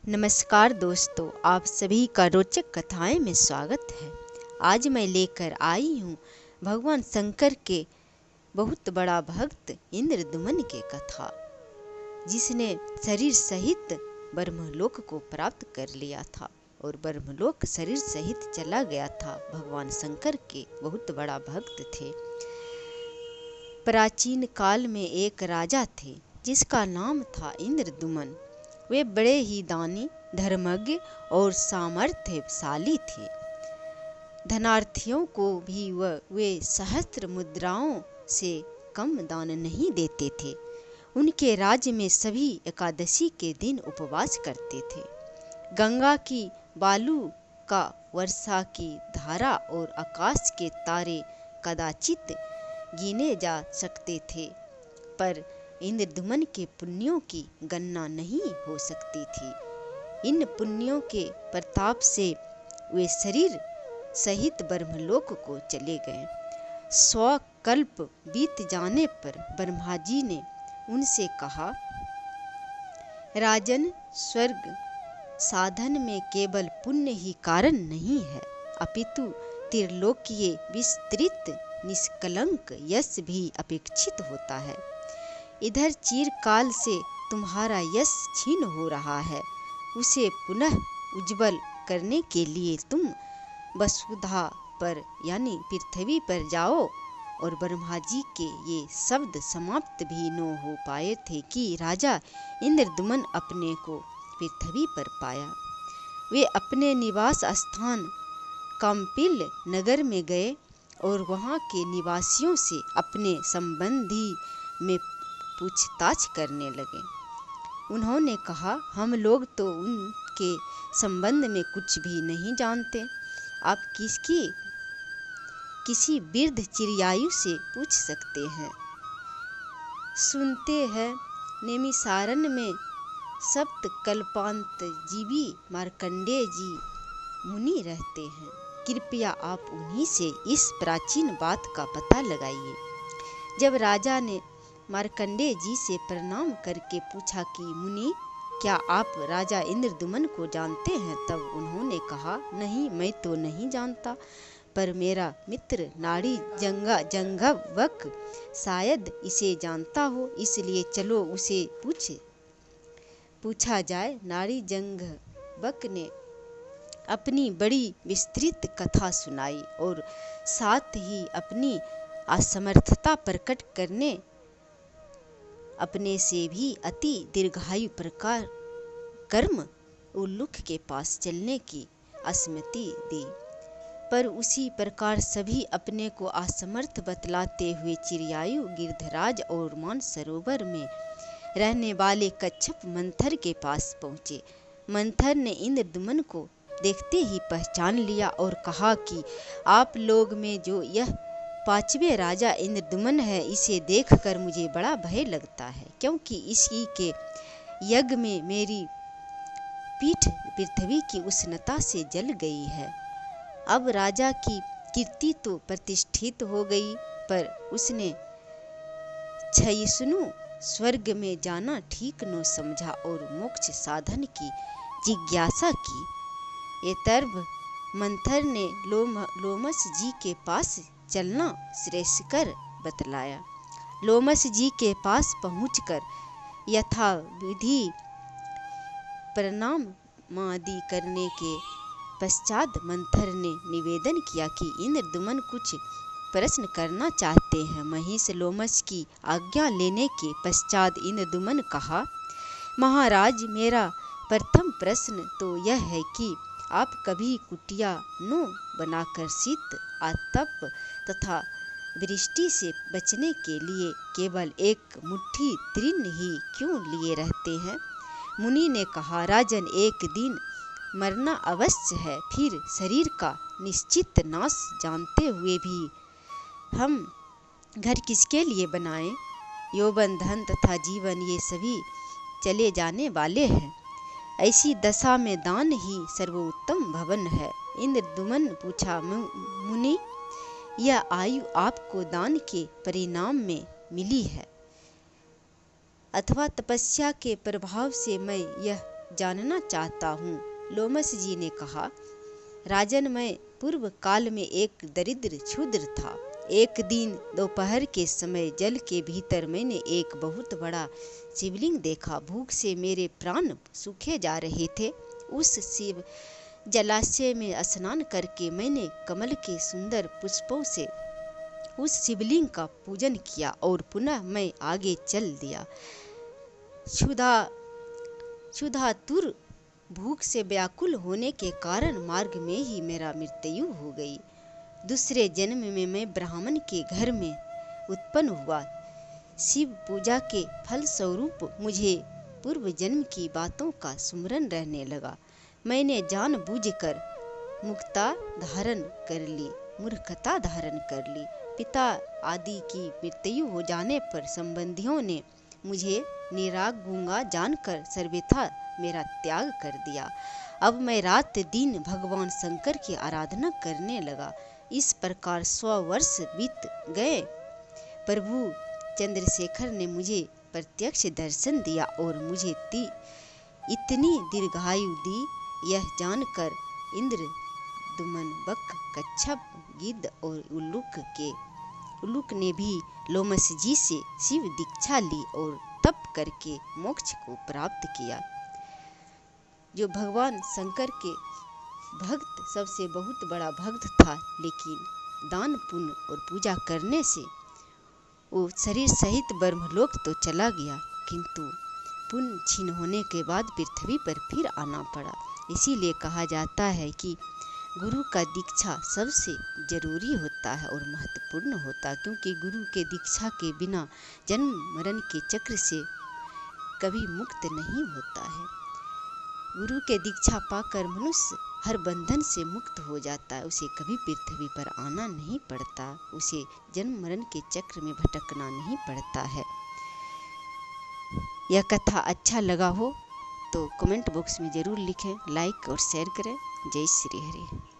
नमस्कार दोस्तों, आप सभी का रोचक कथाएं में स्वागत है। आज मैं लेकर आई हूँ भगवान शंकर के बहुत बड़ा भक्त इंद्रदुमन की कथा, जिसने शरीर सहित ब्रह्मलोक को प्राप्त कर लिया था और ब्रह्मलोक शरीर सहित चला गया था। भगवान शंकर के बहुत बड़ा भक्त थे। प्राचीन काल में एक राजा थे जिसका नाम था इंद्रदुमन। वे बड़े ही दानी, धर्मज्ञ और सामर्थ्यशाली थे। धनार्थियों को भी वे सहस्त्र मुद्राओं से कम दान नहीं देते थे। उनके राज्य में सभी एकादशी के दिन उपवास करते थे। गंगा की बालू का, वर्षा की धारा और आकाश के तारे कदाचित गिने जा सकते थे, पर इंद्रदुमन के पुण्यों की गणना नहीं हो सकती थी। इन पुण्यों के प्रताप से वे शरीर सहित ब्रह्मलोक को चले गए। 100 कल्प बीत जाने पर ब्रह्मा जी ने उनसे कहा, राजन, स्वर्ग साधन में केवल पुण्य ही कारण नहीं है, अपितु त्रिलोकीय विस्तृत निष्कलंक यश भी अपेक्षित होता है। इधर चिरकाल से तुम्हारा यश क्षीण हो रहा है, उसे पुनः उज्जवल करने के लिए तुम वसुधा पर यानी पृथ्वी पर जाओ। और ब्रह्मा जी के ये शब्द समाप्त भी न हो पाए थे कि राजा इंद्रदुमन अपने को पृथ्वी पर पाया। वे अपने निवास स्थान काम्पिल नगर में गए और वहाँ के निवासियों से अपने संबंधी में पूछताछ करने लगे। उन्होंने कहा, हम लोग तो उनके संबंध में कुछ भी नहीं जानते। आप किसी वृद्ध चिड़ियायु से पूछ सकते हैं। सुनते हैं नैमिषारण्य में सप्त कल्पांत जीवी मार्कंडेय जी मुनि रहते हैं। कृपया आप उन्हीं से इस प्राचीन बात का पता लगाइए। जब राजा ने मार्कंडेय जी से प्रणाम करके पूछा कि मुनि, क्या आप राजा इंद्रदुमन को जानते हैं? तब उन्होंने कहा, नहीं, मैं तो नहीं जानता, पर मेरा मित्र नाड़ी जंघवक शायद इसे जानता हो, इसलिए चलो उसे पूछा जाए। नाड़ी जंघवक ने अपनी बड़ी विस्तृत कथा सुनाई और साथ ही अपनी असमर्थता प्रकट करने अपने से भी अति दीर्घायु प्रकार कर्म उल्लूक के पास चलने की अनुमति दी। पर उसी प्रकार सभी अपने को असमर्थ बतलाते हुए चिड़ियायु, गिरधराज और मानसरोवर में रहने वाले कच्छप मंथर के पास पहुँचे। मंथर ने इंद्रदुमन को देखते ही पहचान लिया और कहा कि आप लोग में जो यह 5वें राजा इंद्रदुमन है, इसे देखकर मुझे बड़ा भय लगता है, क्योंकि इसी के यज्ञ में मेरी पीठ पृथ्वी की उष्णता से जल गई है। अब राजा की कीर्ति तो प्रतिष्ठित हो गई, पर उसने क्षयिष्णु स्वर्ग में जाना ठीक न समझा और मोक्ष साधन की जिज्ञासा की। ये तरफ मंथर ने लोमस जी के पास चलना श्रेयस्कर बतलाया। लोमस जी के पास पहुंचकर यथाविधि प्रणाम आदि करने के पश्चात मंथर ने निवेदन किया कि इंद्रदुमन कुछ प्रश्न करना चाहते हैं। महिष लोमस की आज्ञा लेने के पश्चात इंद्रदुमन कहा, महाराज, मेरा प्रथम प्रश्न तो यह है कि आप कभी कुटिया न बनाकर शीत, आतप तथा वृष्टि से बचने के लिए केवल एक मुट्ठी तृण ही क्यों लिए रहते हैं? मुनि ने कहा, राजन, एक दिन मरना अवश्य है, फिर शरीर का निश्चित नाश जानते हुए भी हम घर किसके लिए बनाएं? यौवन, धन तथा जीवन ये सभी चले जाने वाले हैं। ऐसी दशा में दान ही सर्वोत्तम भवन है। इंद्रदुमन पूछा, मुनि, यह आयु आपको दान के परिणाम में मिली है अथवा तपस्या के प्रभाव से मैं यह जानना चाहता हूँ। लोमस जी ने कहा, राजन, मैं पूर्व काल में एक दरिद्र क्षुद्र था। एक दिन दोपहर के समय जल के भीतर मैंने एक बहुत बड़ा शिवलिंग देखा। भूख से मेरे प्राण सूखे जा रहे थे। उस शिव जलाशय में स्नान करके मैंने कमल के सुंदर पुष्पों से उस शिवलिंग का पूजन किया और पुनः मैं आगे चल दिया। क्षुधातुर भूख से व्याकुल होने के कारण मार्ग में ही मेरा मृत्यु हो गई। दूसरे जन्म में मैं ब्राह्मण के घर में उत्पन्न हुआ। शिव पूजा के फल स्वरूप मुझे पूर्व जन्म की बातों का स्मरण रहने लगा। मैंने जानबूझकर मूर्खता धारण कर ली। पिता आदि की मृत्यु हो जाने पर संबंधियों ने मुझे निराग गूंगा जानकर सर्वथा मेरा त्याग कर दिया। अब मैं रात दिन भगवान शंकर की आराधना करने लगा। इस प्रकार 100 वर्ष बीत गए। प्रभु चंद्रशेखर ने मुझे प्रत्यक्ष दर्शन दिया और मुझे इतनी दीर्घायु दी। यह जानकर इंद्र, दुमन, बक, कच्छप, गिद्ध और उल्लूक ने भी लोमस जी से शिव दीक्षा ली और तप करके मोक्ष को प्राप्त किया। जो भगवान शंकर के भक्त सबसे बहुत बड़ा भक्त था, लेकिन दान पुण्य और पूजा करने से वो शरीर सहित ब्रह्मलोक तो चला गया, किंतु पुण्य क्षीण होने के बाद पृथ्वी पर फिर आना पड़ा। इसीलिए कहा जाता है कि गुरु का दीक्षा सबसे जरूरी होता है और महत्वपूर्ण होता है, क्योंकि गुरु के दीक्षा के बिना जन्म मरण के चक्र से कभी मुक्त नहीं होता है। गुरु के दीक्षा पाकर मनुष्य हर बंधन से मुक्त हो जाता है। उसे कभी पृथ्वी पर आना नहीं पड़ता, उसे जन्म मरण के चक्र में भटकना नहीं पड़ता है। यह कथा अच्छा लगा हो तो कमेंट बॉक्स में ज़रूर लिखें, लाइक और शेयर करें। जय श्री हरि।